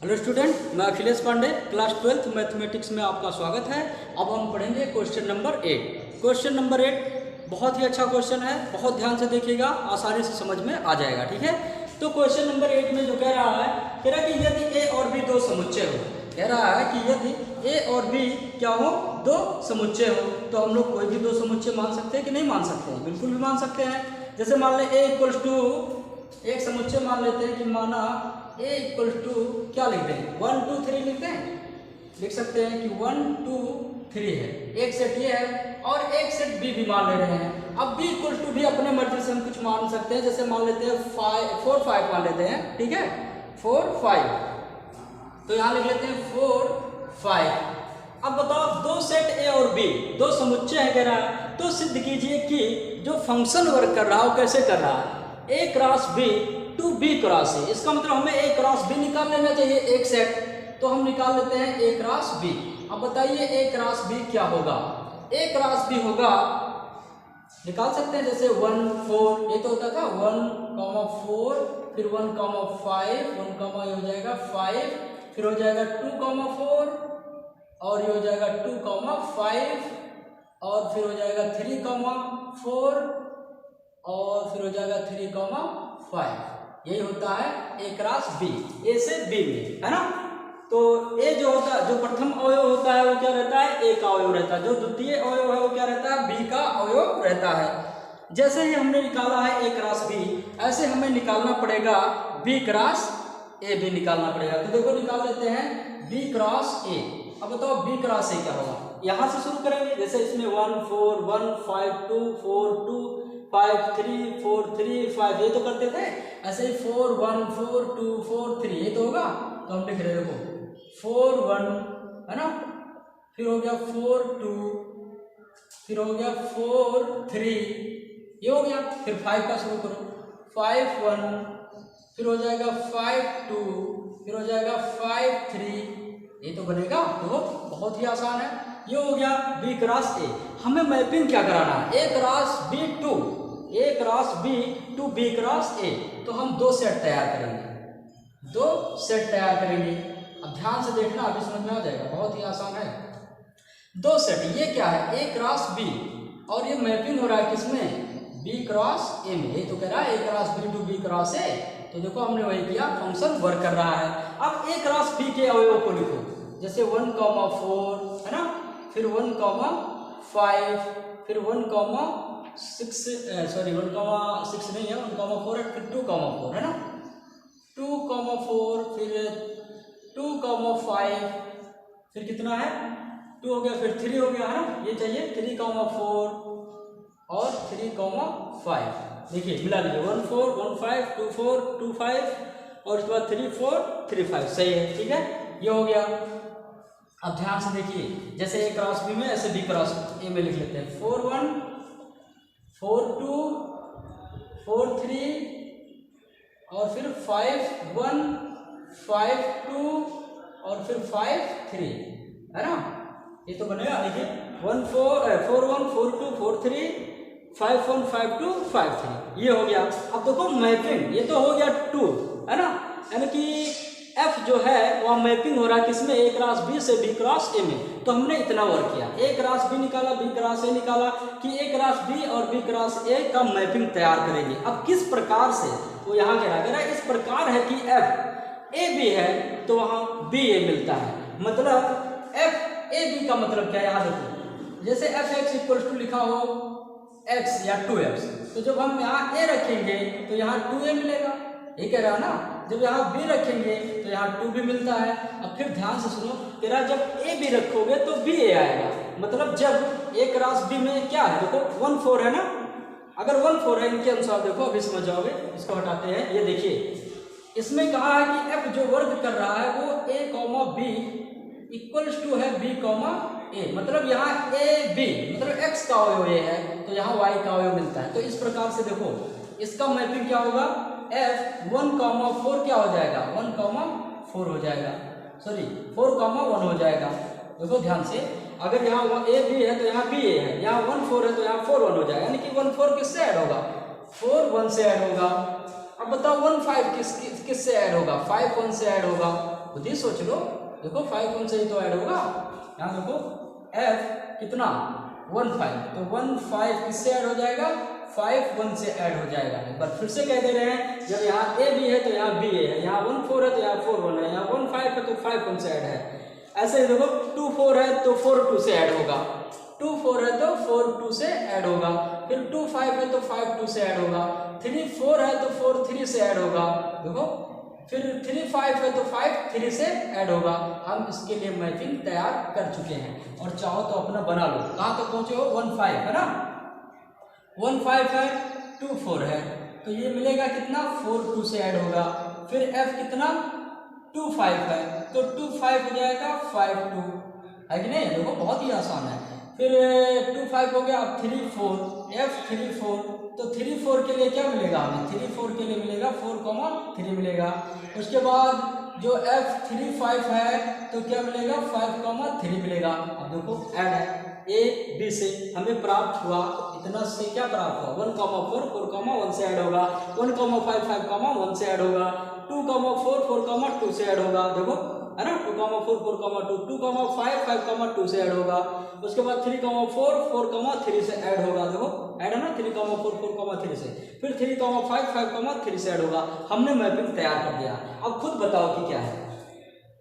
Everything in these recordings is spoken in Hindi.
हेलो स्टूडेंट, मैं Akhilesh Pandey, class 12th mathematics में आपका स्वागत है। अब हम पढ़ेंगे क्वेश्चन नंबर 8। क्वेश्चन नंबर 8 बहुत ही अच्छा क्वेश्चन है, बहुत ध्यान से देखिएगा, आसानी से समझ में आ जाएगा। ठीक है, तो क्वेश्चन नंबर 8 में जो कह रहा है कि यदि ए और बी दो समुच्चय हो, कह रहा है कि यदि ए और बी क्या हो, दो समुच्चय हो, तो हम लोग कोई भी दो समुच्चय मान सकते हैं कि नहीं मान सकते हैं? बिल्कुल भी मान सकते हैं। जैसे मान लें ए इक्वल्स टू, एक समुच्चय मान लेते हैं कि माना a इक्वल टू क्या लिख दें, 1 2 3 लिखते हैं, लिख सकते हैं कि 1 2 3 है, एक सेट ये है और एक सेट b भी मान ले रहे हैं। अब b इक्वल टू भी अपने मर्जी से हम कुछ मान सकते हैं, जैसे मान लेते हैं 4 5 मान लेते हैं। ठीक है, 4 5, तो यहाँ लिख लेते हैं 4 5। अब बताओ, दो सेट a और b दो समुच्चय है कह रहा है, तो सिद्ध कीजिए कि जो फंक्शन वर्क कर रहा है वो कैसे कर रहा है, a cross b to B cross A. इसका मतलब हमें ए क्रॉस बी निकाल लेना चाहिए एक सेट, तो हम निकाल लेते हैं ए क्रॉस बी। अब बताइए ए क्रॉस बी क्या होगा? ए क्रॉस बी होगा, निकाल सकते हैं जैसे 1 4, ये तो होता था 1 4, फिर 1 5, 1 ये हो जाएगा 5, फिर हो जाएगा 2 4, और ये हो जाएगा 2 5, और फिर हो जाएगा 3 4, और फिर हो जाएगा 3 5। यही होता है ए क्रॉस बी, ए से बी में, है ना। तो ए जो होता है, जो प्रथम अवयव होता है वो क्या रहता है, ए का अवयव रहता है। जो द्वितीय अवयव है वो क्या रहता है, बी का अवयव रहता है। जैसे ही हमने निकाला है ए क्रॉस बी, ऐसे हमें निकालना पड़ेगा बी क्रॉस ए भी निकालना पड़ेगा। तो देखो निकाल लेते हैं बी क्रॉस ए। अब बताओ बी क्रॉस ए क्या होगा, यहां से शुरू करेंगे। जैसे इसमें 1 4 1 5 2 4 2 5 3 4 3 5, ये तो करते थे। ऐसे ही 4 1 4 2 4 3, ये तो होगा। तो हम लिख रहे हैं देखो 4 1, है ना, फिर हो गया 4 2, फिर हो गया 4 3, ये हो गया। फिर 5 का शुरू करो, 5 1, फिर हो जाएगा 5 2, फिर हो जाएगा 5 3, ये तो बनेगा। तो बहुत ही आसान है, ये हो गया बी क्रॉस ए। हमें मैपिंग क्या कराना है, A cross B to, A cross B to B cross A. तो हम दो सेट तैयार करेंगे, दो सेट तैयार करेंगे। अब ध्यान से देखना, अभी समझ में आ जाएगा, बहुत ही आसान है। दो सेट, ये क्या है, ए क्रॉस बी, और ये मैपिंग हो रहा है किसमें, बी क्रॉस ए में। ये तो कह रहा है A cross B to B cross A. तो देखो हमने वही किया, फंक्शन वर्क कर रहा है। अब ए क्रॉस बी के अवयव को लिखो, जैसे 1 4, है ना, फिर 1 5, फिर 1 6, सॉरी 1 6 नहीं है, 1 4 है, फिर 2 4, है ना, 2 4, फिर 2 5, फिर कितना है 2 हो गया, फिर 3 हो गया, है ना, ये चाहिए 3 4 और 3 5। देखिए मिला लीजिए 1 4 1 5 2 4 2 5, और उसके बाद 3 4 3 5, सही है। ठीक है, ये हो गया। अब ध्यान से देखिए, जैसे ए क्रॉस बी में ऐसे बी क्रॉस ए में लिख लेते हैं 4 1 4 2 4 3, और फिर 5 1 5 2, और फिर 5 3, है ना, ये तो बनेगा। देखिए 1 4 1 4 2 4 3 5 1 5 2 5 3, ये हो गया। अब देखो मैपिंग, ये तो हो गया 2, है ना, यानी कि F जो है वह मैपिंग हो रहा है किसमें, ए क्रॉस बी से बी क्रॉस ए में। तो हमने इतना वर्क किया, ए क्रॉस बी निकाला, बी क्रॉस ए निकाला, कि ए क्रॉस बी और बी क्रॉस ए का मैपिंग तैयार करेंगे। अब किस प्रकार से, वो यहाँ कह रहा है इस प्रकार है कि F ए बी है तो वहाँ बी ए मिलता है। मतलब F ए बी का मतलब क्या है, यहाँ देखो, जैसे एफ एक्स इक्वल टू लिखा हो x या 2x, तो जब हम यहाँ a रखेंगे तो यहाँ 2a मिलेगा, ये कह रहा है ना। जब यहाँ b रखेंगे तो यहाँ 2 भी मिलता है। अब फिर ध्यान से सुनो, कह रहा जब a b रखोगे तो b a आएगा। मतलब जब a क्रॉस b में क्या है, देखो 1 4 है ना, अगर 1 4 है इनके अनुसार, देखो अभी समझ जाओगे, इसको हटाते हैं। ये देखिए इसमें कहा है कि f जो वर्क कर रहा है वो a b इक्वल्स टू है b ए, मतलब यहाँ ए बी मतलब x का अवयव ये है, तो यहाँ y का अवयव मिलता है। तो इस प्रकार से देखो इसका मैपिंग क्या होगा, f 1 4 क्या हो जाएगा, 1 4 हो जाएगा, सॉरी 4 1 हो जाएगा। देखो ध्यान से, अगर यहाँ ए बी है तो यहाँ बी ए है, यहाँ 1 4 है तो यहाँ 4 1 हो जाएगा, यानी कि 1 4 किससे ऐड होगा, 4 1 से ऐड होगा। अब बताओ 1 5 किससे ऐड होगा, 5 1 से ऐड होगा, खुद ही सोच लो। देखो 5 1 से ही तो ऐड होगा। यहाँ देखो f कितना 1 5, तो 1 5 किससे ऐड हो जाएगा? 5 1 से ऐड हो जाएगा। एक बार फिर से कह दे रहे हैं, जब यहाँ a b है तो यहाँ b है, यहाँ 1 4 है तो यहाँ 4 1 है, यहाँ 1 5 है तो 5 1 से ऐड है। ऐसे ही देखो 2 4 है तो 4 2 से ऐड होगा, 2 4 है तो 4 2 से ऐड होगा, फिर 2 5 है तो 5 2 से ऐड होगा, 3 4 है तो 4 3 से ऐड होगा। देखो फिर 3 5 है तो 5 3 से ऐड होगा। हम इसके लिए मैपिंग तैयार कर चुके हैं और चाहो तो अपना बना लो। कहाँ तक पहुंचे हो? 1 5 है ना, 1 5 है, 2 4 है, तो ये मिलेगा कितना? 4 2 से ऐड होगा। फिर f कितना? 2 5 है, तो 2 5 हो जाएगा 5 2, है कि नहीं? देखो बहुत ही आसान है। फिर 2 5 हो गया, अब 3 4, f 3 4, तो 3 4 के लिए क्या मिलेगा हमें? 3 4 के लिए मिलेगा 4 3 मिलेगा। उसके बाद जो f 3 5 है तो क्या मिलेगा? 5 3 मिलेगा। अब देखो ऐड है a b से हमें प्राप्त हुआ, इतना से क्या प्राप्त हुआ? 1 4 4 1 से ऐड होगा, 1 5 5 1 से ऐड होगा, 2 4 4 2 से ऐड होगा। देखो है ना, 2 4 4 2, 2 5 5 2 से ऐड होगा। उसके बाद 3 4 4 3 से ऐड होगा। देखो ऐड है ना, 3 4 4 3 से, फिर 3 5 5 3 से ऐड होगा। हमने मैपिंग तैयार कर दिया। अब खुद बताओ कि क्या है।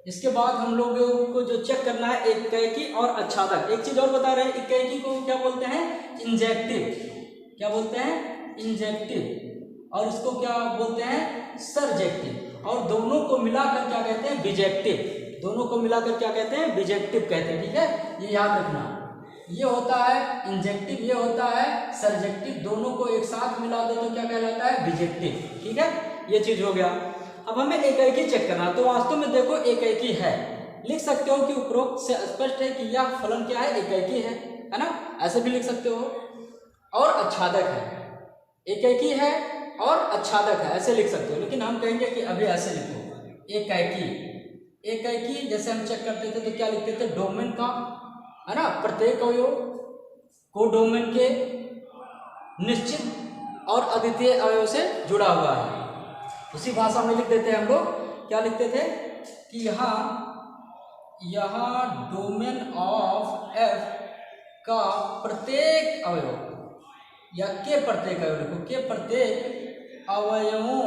इसके बाद हम लोगों को जो चेक करना है एकैकी और आच्छादक। एक चीज और बता रहे हैं, एकैकी को क्या बोलते हैं? इंजेक्टिव। क्या बोलते हैं? इंजेक्टिव। और इसको क्या बोलते हैं? सरजेक्टिव। और दोनों को मिलाकर क्या कहते हैं? बिजेक्टिव। दोनों को मिलाकर क्या कहते हैं? बिजेक्टिव कहते हैं। ठीक है, ये याद रखना। ये होता है इंजेक्टिव, ये होता है सरजेक्टिव। दोनों को एक साथ मिला दो तो क्या कहलाता है? बिजेक्टिव। ठीक है, ये चीज हो गया। अब हमें एकैकी चेक करना, तो वास्तव में देखो एकैकी है, लिख सकते हो कि उपरोक्त से स्पष्ट है कि यह फलन क्या है? एकैकी है ना, ऐसे भी लिख सकते हो। और आच्छादक है, एकैकी है और आच्छादक है, ऐसे लिख सकते हो। लेकिन हम कहेंगे कि अभी ऐसे लिखो एकैकी। एकैकी जैसे हम चेक करते थे तो क्या लिखते थे? डोमेन का, है ना, प्रत्येक अवयव को डोमेन के निश्चित और अद्वितीय अवयव से जुड़ा हुआ है। उसी भाषा में लिख देते हैं हम लोग। क्या लिखते थे कि यहाँ डोमेन ऑफ f का प्रत्येक अवयव या के प्रत्येक अवयव, देखो के प्रत्येक अवयवों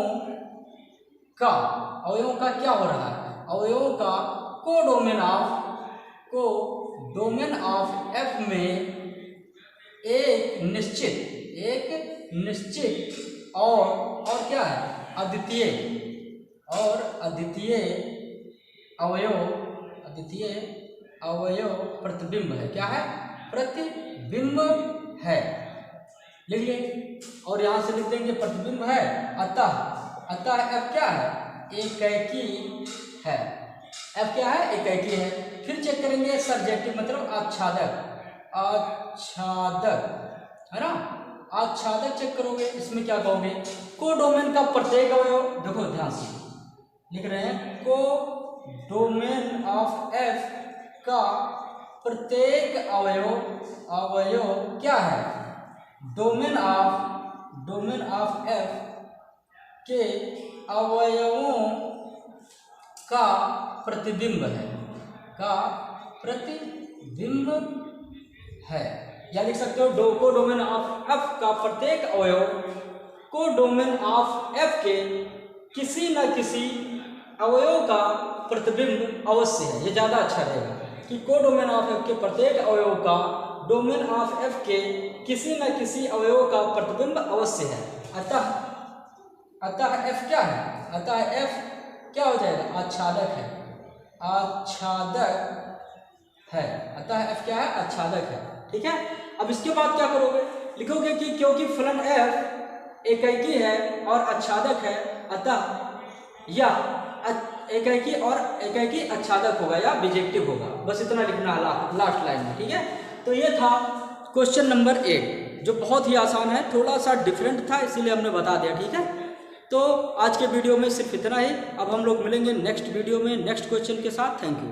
का क्या हो रहा है? अवयवों का को डोमेन ऑफ f में एक निश्चित और क्या है? अद्वितीय अवयव प्रतिबिंब है। क्या है? प्रतिबिंब है। लिख लेंगे और यहां से लिख देंगे प्रतिबिंब है। अतः f क्या है? एकैकी है। f क्या है? एकैकी है। फिर चेक करेंगे सरजेक्टिव, मतलब आच्छादक है ना। आच्छादक चेक करोगे, इसमें क्या कहोगे? को डोमेन का प्रत्येक अवयव, देखो ध्यान से लिख रहे हैं, को डोमेन ऑफ f का प्रत्येक अवयव क्या है? डोमेन ऑफ f के अवयवों का प्रतिबिंब है। या लिख सकते हो को डोमेन ऑफ f का प्रत्येक अवयव को डोमेन ऑफ f के किसी न किसी अवयव का प्रतिबिंब अवश्य है। ये ज़्यादा अच्छा रहेगा कि को डोमेन ऑफ f के प्रत्येक अवयव का डोमेन ऑफ f के किसी न किसी अवयव का प्रतिबिंब अवश्य है। अतः f क्या है? अतः f क्या हो जाएगा? आच्छादक है। अतः f क्या है? आच्छादक है। ठीक है, अब इसके बाद क्या करोगे? लिखोगे कि क्योंकि फलन f एकैकी है और आच्छादक है, अतः या एकैकी आच्छादक होगा या बिजेक्टिव होगा। बस इतना लिखना है लास्ट लाइन में। ठीक है, तो ये था क्वेश्चन नंबर 8, जो बहुत ही आसान है, थोड़ा सा डिफरेंट था इसीलिए हमने बता दिया। ठीक है, तो आज के वीडियो में सिर्फ इतना ही। अब हम लोग मिलेंगे नेक्स्ट वीडियो में नेक्स्ट क्वेश्चन के साथ। Thank you.